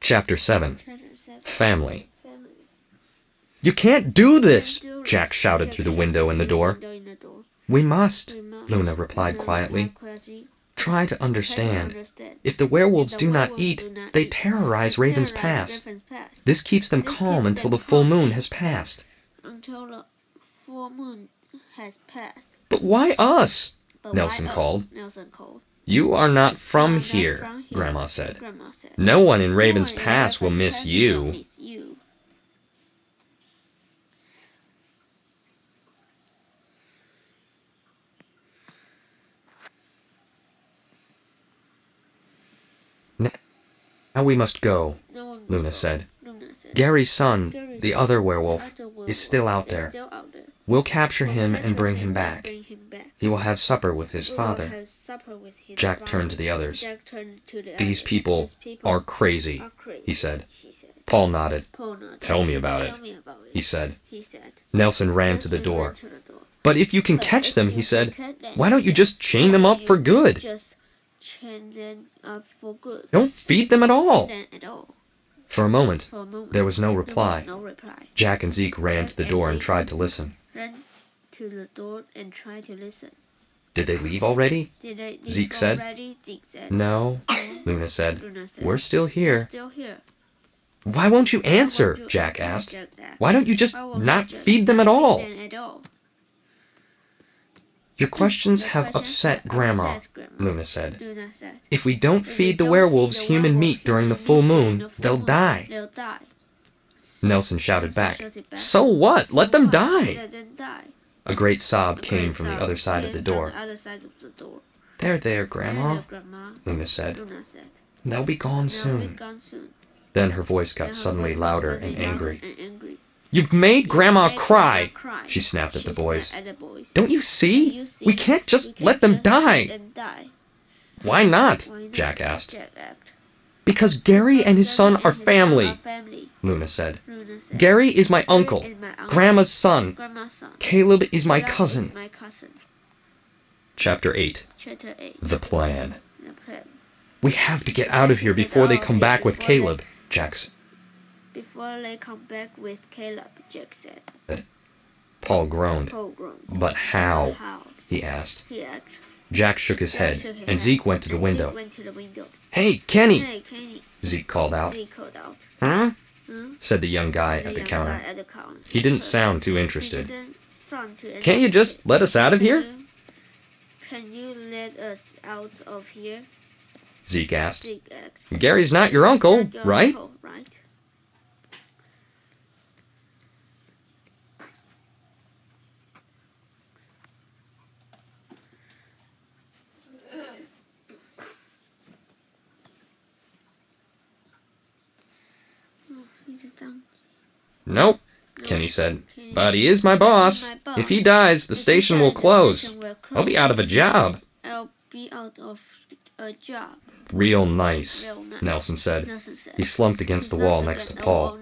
Chapter 7. Family. "You can't do this!" Jack shouted through the window in the door. "We must," Luna replied quietly. "Try to understand. If the werewolves do not eat, they terrorize Raven's Pass. This keeps them calm until the full moon has passed." "But why us?" Nelson called. "You are not from here," Grandma said. "No one in Raven's Pass will miss you." "Now we must go," Luna said. "Gary's son, the other werewolf, is still out there. We'll capture him and bring him back. He will have supper with his father." Jack turned to the others. "These people are crazy," he said. Paul nodded. "Tell me about it," he said. Nelson ran to the door. "But if you can catch them," he said, "why don't you just chain them up for good? Don't feed them at all." For a moment, there was no reply. Jack and Zeke ran to the door and tried to listen. "Did they leave already?" Zeke said. "No," Luna said. "We're still here." "Why won't you answer?" Jack asked. "Why don't you just not feed them at all?" "Your questions have upset Grandma," Luna said. "If we don't feed the werewolves human meat during the full moon, they'll die." Nelson shouted back, "So what? Let them die!" A great sob came from the other side of the door. There, Grandma," Luna said. "They'll be gone soon." Then her voice got suddenly louder and angry. "You've made Grandma cry!" she snapped at the boys. "Don't you see? We can't just let them die!" "Why not?" Jack asked. "Because Gary and his son are family," Luna said. "Gary is my uncle, Grandma's son. Caleb is my cousin." Chapter 8. The Plan. "We have to get out of here before they come back with Caleb," Jack said. Paul groaned. "But how?" he asked. Jack shook his head, and Zeke went to the window. "Hey, Kenny!" Zeke called out. "Huh?" said the young guy at the counter. He didn't sound too interested. "Can't you just let us out of here?" "Can you let us out of here?" Zeke asked. "Gary's not your uncle, right?" "Nope," Kenny said. "But he is my boss. If he dies, the station will close. I'll be out of a job." "Real nice," Nelson said. He slumped against the wall next to Paul.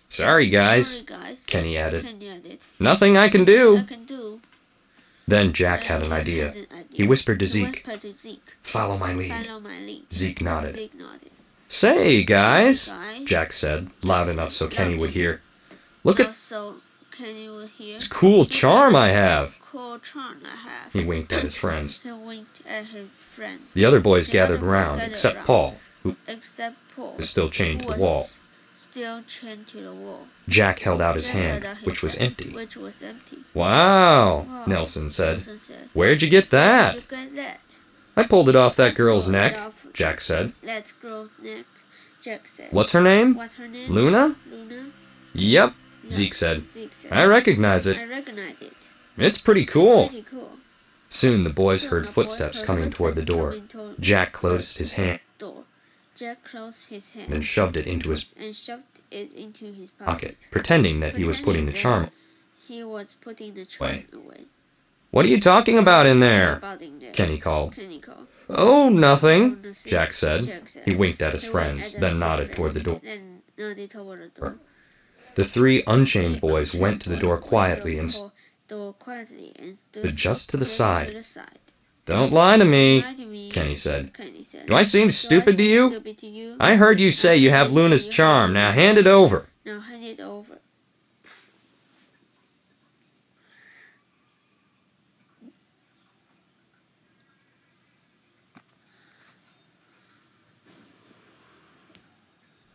"Sorry, guys," Kenny added. "Nothing I can do." Then Jack had an idea. He whispered to Zeke, "Follow my lead." Zeke nodded. "Say, guys," Jack said, loud enough so Kenny would hear. "Look at this cool charm I have." He winked at his friends. The other boys gathered around, except Paul, who was still chained to the wall. Jack held out his hand, which was empty. "Wow," Nelson said. "Where'd you get that?" "I pulled it off that girl's neck," Jack said. "What's her name? Luna?" "Yep," Zeke said. "I recognize it. It's pretty cool." Soon the boys heard footsteps coming toward the door. Jack closed his hand and shoved it into his pocket, pretending that he was putting the charm away. "What are you talking about in there?" Kenny called. "Oh, nothing," Jack said. He winked at his friends, then nodded toward the door. The three unchained boys went to the door quietly and stood just to the side. Don't lie to me, Lie to me, Kenny said. Kenny said. Do I seem stupid to you? Stupid to you? I heard you say you have Luna's charm. Now hand it over. Now hand it over.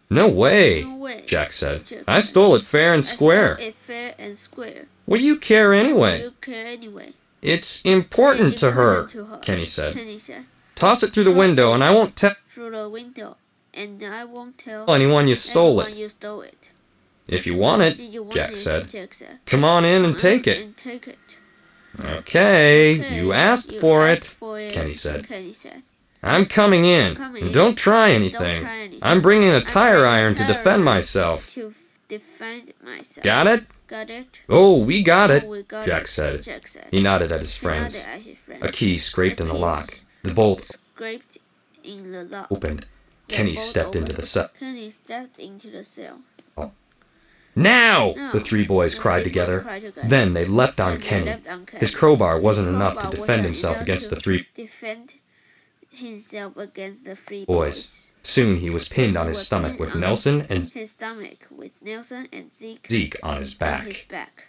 No way, No way, Jack said. Jack I said. stole it fair and I square. stole it fair and square. What do you care anyway? You care anyway. It's important to her, Kenny said. Toss it through the window and I won't tell Through the window, and I won't tell anyone you stole anyone it. you stole it. If you want it, If you want Jack it, said. Jack said. Come on in and take it. And take it. Okay, you asked for it, Kenny said. I'm coming in, and don't try anything. I'm bringing a tire iron to defend myself. To defend myself. Got it? Got it? Oh, we got it, We got Jack it, said. Jack said. He nodded at his He nodded friends. at his friends. A key scraped in the lock. The bolt Scraped in the lock. opened. The Kenny bolt stepped into opened. the cell. Kenny stepped into the cell. Now! No. The three boys The cried three boys together. cried together. Then they leapt on Then they Kenny. leapt on Kenny. His crowbar wasn't His enough to crowbar defend wasn't himself enough against to the three defend himself against the three boys. Soon he was pinned on his was stomach pinned with on Nelson and his stomach with Nelson and Zeke on his on his back. back.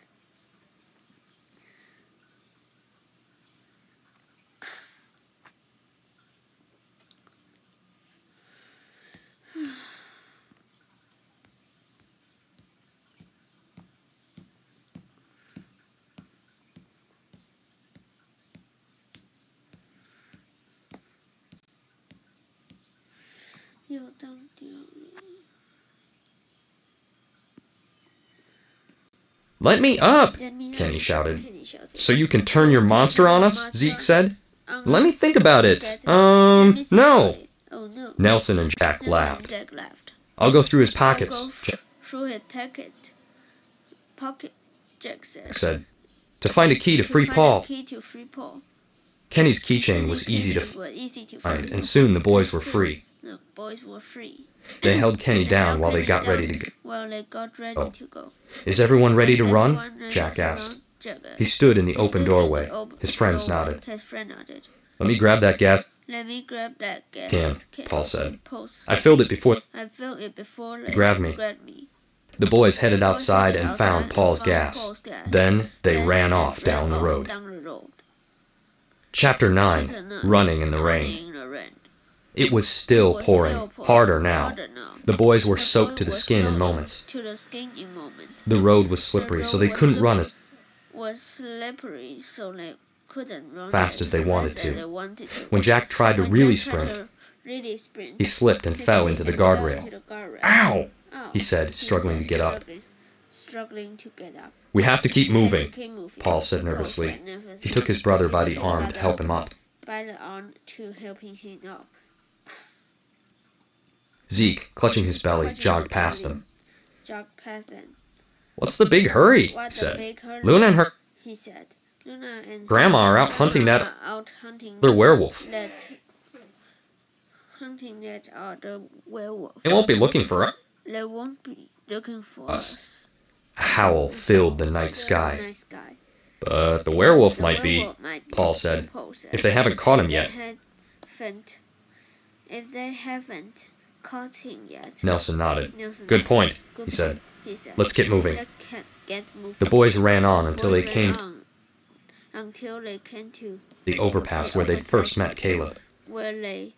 Let me up! Let me Kenny up, shouted. Kenny shouted. So you can turn your monster on us? Zeke said. Let me think about it. Let me think about No. it. Oh no. Nelson and Jack Nelson and laughed. Jack laughed. I'll go through his I'll go pockets, Jack through his pocket, Jack said. said, to find a key to free find Paul. a key to free Paul. Kenny's keychain was easy to find, and soon the boys were free. The boys were free. They held Kenny down while they got ready to go. While they got ready Oh. to go. Is everyone ready to run? Everyone ready Jack to asked. run? Jack asked. He stood in the open Stood in doorway. the open His friends doorway. nodded. His friend nodded. Let me grab that gas Let me grab that gas can, Paul said. Paul I filled it before. I filled it before they grabbed me. grabbed me. The boys headed Boys outside headed and outside found and Paul's found gas. Paul's gas. Then they Then ran they off down the road. Down the road. Chapter 9. Chapter 9. Running in the rain. Running in the rain. It was still pouring. Harder now. Harder now. The boys were The soaked boy to the was skin in soaked moments. To the skin in moments. The road was slippery, so they couldn't run as Was slippery, so they couldn't run fast as they wanted fast to. as they wanted to. When Jack tried to When really Jack tried sprint, to really sprint, he slipped and he fell slipped into the and fell guardrail. into the guardrail. Ow! Ow, He said, struggling to get up. Struggling to get up. We have to keep moving, Keep moving. Paul said nervously. He took his brother by the arm to help him up. By the arm to helping him up. Zeke, clutching his belly, jogged past them. Jogged past them. What's the big hurry? He What's the said. big hurry? Luna and her He said. Luna and grandma are out hunting that are out hunting other werewolf. Hunting that other werewolf. They won't be looking for us. They won't be looking for us. A howl filled the night sky. Night sky. But the werewolf The might be, werewolf might be, Paul said, Paul said. if they haven't caught him yet. If they haven't caught him yet. Nelson nodded. Nelson Good nodded. point, Good he said. He said. Let's get moving. Let's get moving. The boys ran on until they Boys came ran to on until they came to the overpass where they'd first met Caleb. where they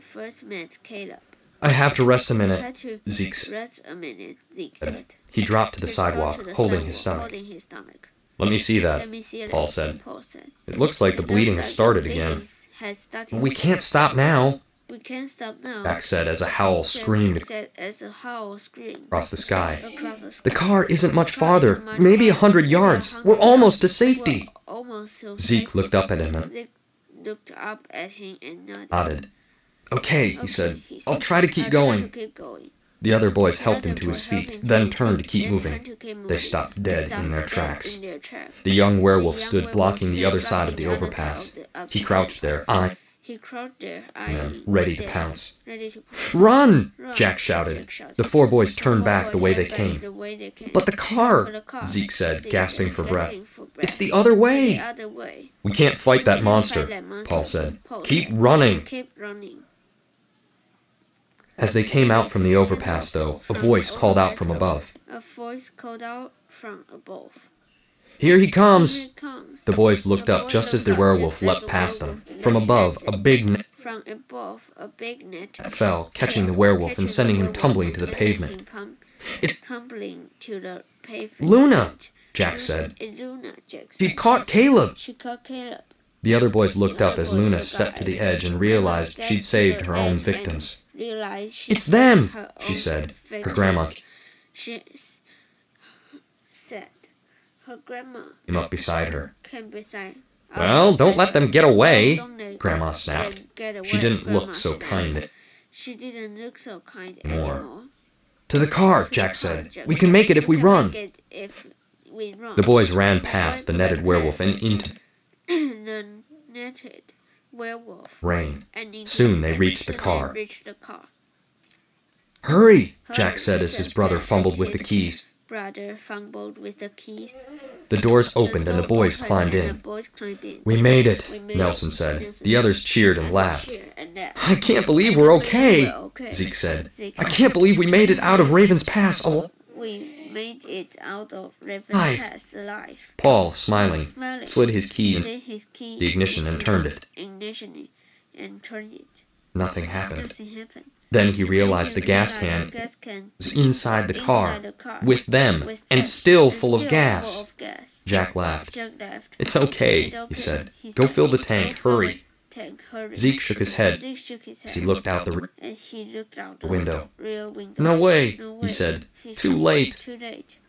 first met Caleb. I have to rest a Had minute, to Zeke said. rest a minute, Zeke said. He dropped to the He dropped sidewalk, to the holding his sidewalk, stomach. holding his stomach. Let me see Let that. me see Paul that, said. Paul said. It looks like the bleeding has started again. Has started. We can't stop now, We can't stop now. Jack said as a howl Jack screamed said as a howl screamed across the sky. across the sky. The car isn't much The car farther, isn't much maybe farther, 100 yards. maybe We're 100 almost to yards. safety. We're almost to Zeke safety. looked up at him and Zeke looked up at him and nodded. nodded. Okay, he Okay, said. he said. I'll try to keep I'll going. try to keep going. The other boys The helped other him to his boys helped feet, him to then his turned to feet, keep then moving. turned to keep They moving. stopped dead They in their stopped tracks. in their tracks. The young werewolf The young stood werewolf blocking the stood other side of blocking the the other overpass. side of the He crouched there, eyeing He crawled there, ready to pounce. Ready to Run! Jack shouted. The four boys turned back the way they came. But the car, Zeke said, gasping for breath. It's the other way. We can't fight that monster, Paul said. Keep running. As they came out from the overpass, though, a voice called out from above. Here he comes! The boys looked up just as the werewolf leapt past them. From above, a big net fell, catching the werewolf and sending him tumbling to the pavement. It's Luna, Jack said. She caught Caleb. The other boys looked up as Luna stepped to the edge and realized she'd saved her own victims. It's them, she said. Her grandma her grandma came up beside her. Well, don't let them get away, Grandma snapped. She didn't look so kind anymore. To the car, Jack said. We can make it if we run. The boys ran past the netted werewolf and into the netted rain. Soon they reached the car. Hurry, Jack said as his brother fumbled with the keys. The doors opened and the boys climbed in. We made it, Nelson said. The others cheered and laughed. I can't believe we're okay, Zeke said. I can't believe we made it out of Raven's Pass alive. Made it out of Raven's Pass alive. Paul, smiling, slid his key in the ignition and turned it. Nothing happened. Then he realized the gas can was inside the car, with them, and still full of gas. Jack laughed. It's okay, he said. Go fill the tank, hurry. Zeke shook his head as he looked out the window. No way, he said. Too late.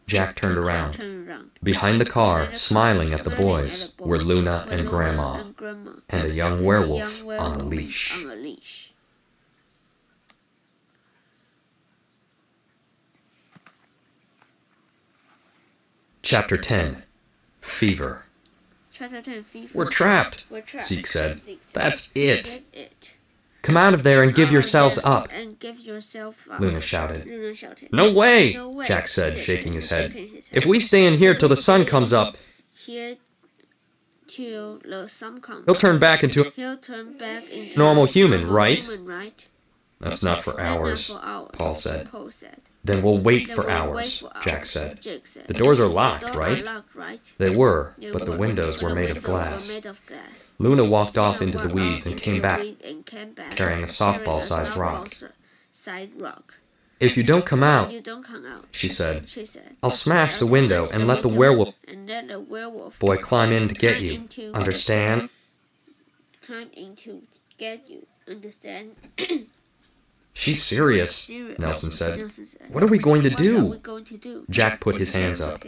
Jack turned around. Behind the car, smiling at the boys, were Luna and Grandma, and a young werewolf on a leash. Chapter 10. Fever. We're trapped, Zeke said. That's it. Come out of there and give yourselves up, Luna shouted. No way, Jack said, shaking his head. If we stay in here till the sun comes up, he'll turn back into a normal human, right? That's not for hours, Paul said. Then we'll wait for hours, Jack said. The doors are locked, right? They were, but the windows were made of glass. Luna walked off into the weeds and came back, carrying a softball-sized rock. If you don't come out, she said, I'll smash the window and let the werewolf boy climb in to get you. Understand? Climb in to get you. Understand? She's serious, Nelson said. What are we going to do? Jack put his hands up.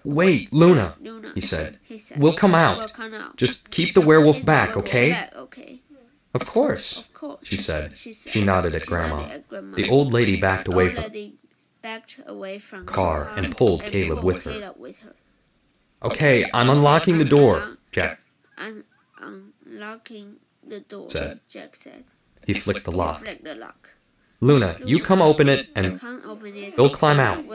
Wait, Luna, he said. We'll come out. Just keep the werewolf back, okay? Of course, she said. She nodded at Grandma. The old lady backed away from the car and pulled Caleb with her. Okay, I'm unlocking the door, Jack said. He flicked the lock. Luna, you come open it and we'll climb out.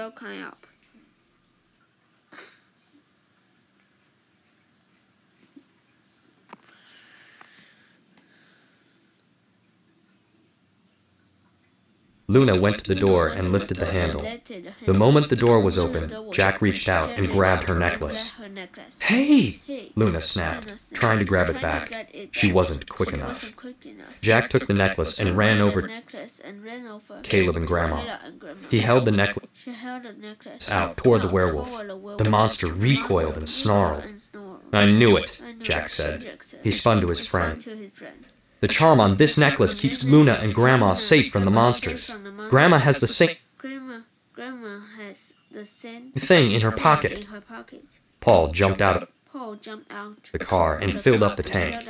Luna went to the door and lifted the handle. The moment the door was open, Jack reached out and grabbed her necklace. Hey! Luna snapped, trying to grab it back. She wasn't quick enough. Jack took the necklace and ran over Caleb and Grandma. He held the necklace out toward the werewolf. The monster recoiled and snarled. I knew it, Jack said. He spun to his friend. The charm on this necklace keeps Luna and Grandma safe from the monsters. Grandma has the same thing in her pocket. Paul jumped out of the car and filled up the tank.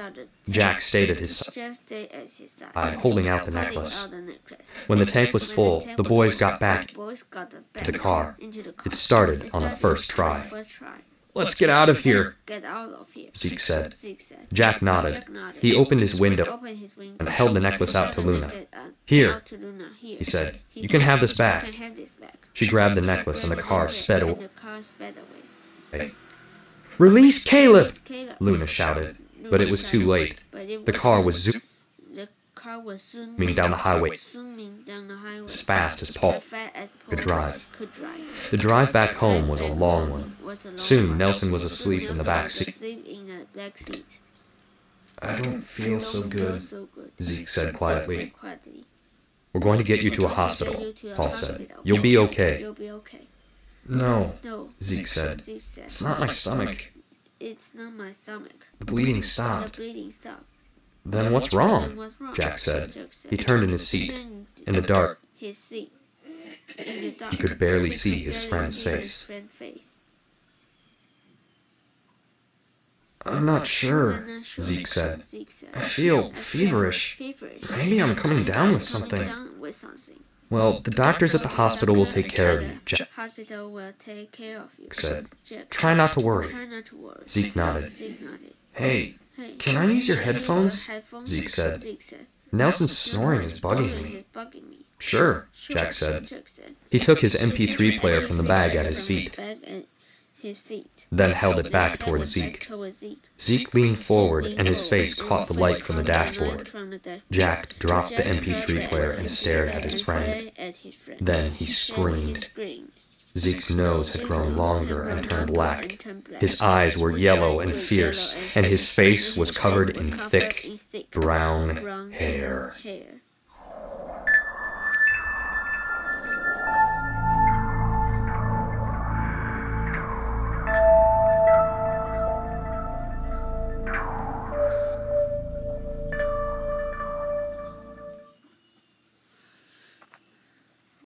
Jack stayed at his side, holding out the necklace. When the tank was full, the boys got back to the car. It started on a first try. Let's get out of here, Get out of here, Zeke said. Zeke said. Jack nodded. He opened his window and held the necklace out to Luna. Here, he said. You can have this back. She grabbed the necklace and the car sped away. Release Caleb! Luna shouted, but it was too late. The car was zooming down the highway as fast as Paul could drive. The drive back home was a long one. Soon, Nelson was asleep in the back seat. I don't feel so good, Zeke said quietly. We're going to get you to a hospital, Paul said. You'll be okay. No, Zeke said. It's not my stomach. The bleeding stopped. Then what's wrong? Jack said. He turned in his seat. In the dark, he could barely see his friend's face. I'm not sure, Zeke said. I feel feverish. Maybe I'm coming down with something. Well, the doctors at the hospital will take care of you, Jack said. Try not to worry. Zeke nodded. Hey, can I use your headphones? Zeke said. Nelson's snoring is bugging me. Sure, Jack said. He took his MP3 player from the bag at his feet, then held it back toward Zeke. Zeke leaned forward and his face caught the light from the dashboard. Jack dropped the MP3 player and stared at his friend. Then he screamed. Zeke's nose had grown longer and turned black. His eyes were yellow and fierce, and his face was covered in thick, brown hair.